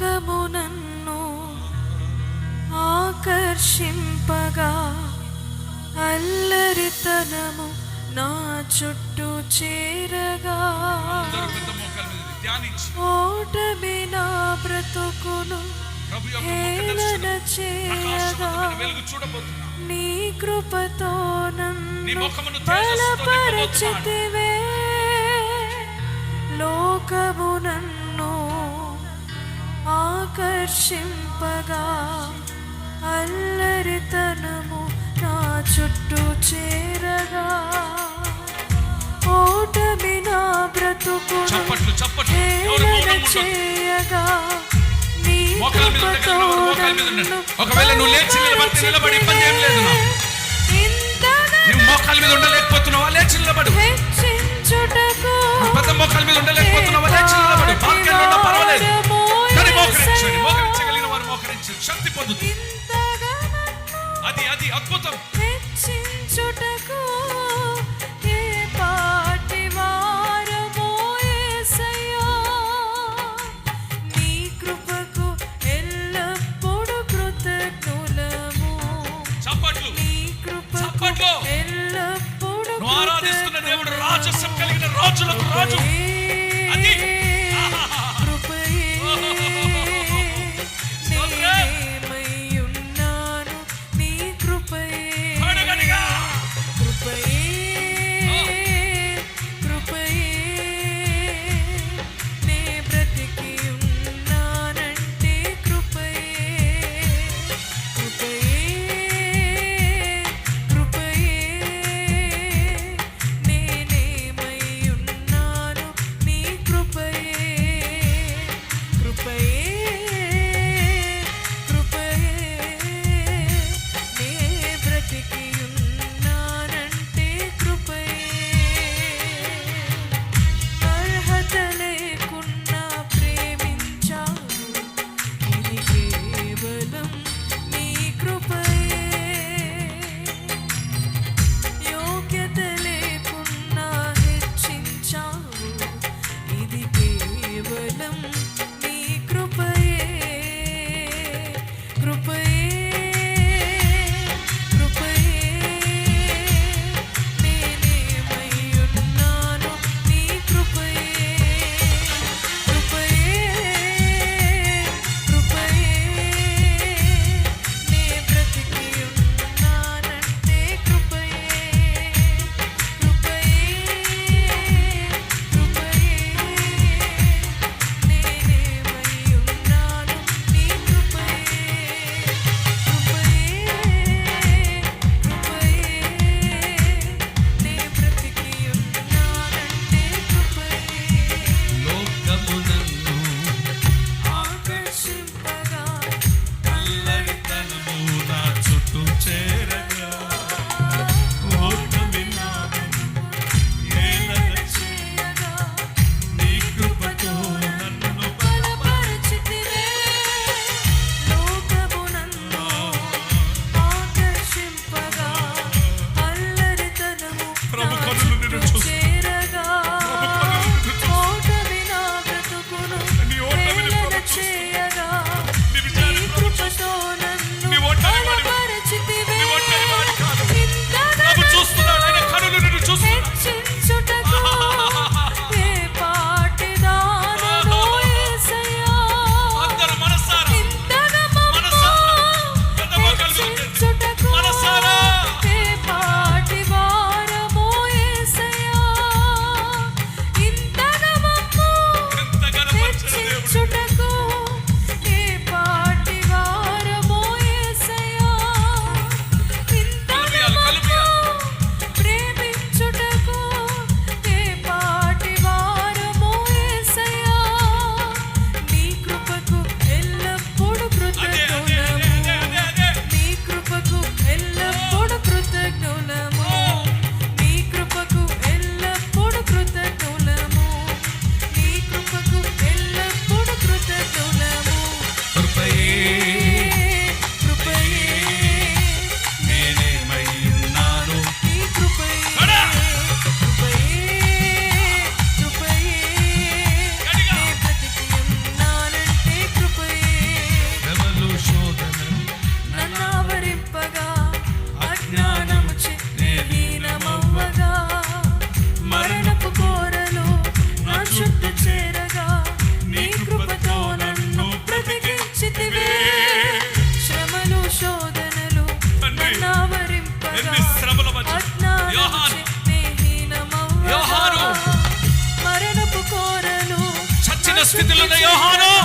లోకము నన్ను ఆకర్షింపగా అల్లరితనము నా చుట్టూ చేరగా ఓటమి నా బ్రతుకును హేళన చేయగా నీ కృపతో నన్ను బలపరచితివే. లోకము నన్ను ఆకర్షింపగా అల్లరితనము నా చుట్టూ చేరగా ఓటమి నా బ్రతుకును హేళన చేయగా నీ కృపతో నన్ను ఒకవేళ నువ్వు లేచి నిలబడి ఇబ్బంది ఏం లేదు. నువ్వు మోకాల మీద ఉండలేకపోతున్నావా? లేచి నిలబడు. హెచ్చించుటకు పెద్ద మోకాల మీద ఉండలేకపోతున్నావా? లేచి నిలబడు. బాల్కనీలో పర్వాలేదు, కానీ మోకరించండి. మోకరించగలిగిన వారు మోకరించండి, శక్తి పొందుతుంది. అది అద్భుతం. హెచ్చించుటకు ఏ పాటి వారమో యేసయ్యా, నీ కృపకు ఎల్లప్పుడూ కృతజ్ఞులము. చప్పట్లు. నీ కృపకు ఎల్లప్పుడూ నువ్వు ఆరాధిస్తున్న దేవుడు రాజసం కలిగిన రాజులకు రాజు. అది నేనేమై ఉన్నాను నీ కృపయే. స్థితిలో ఉన్న యోహాను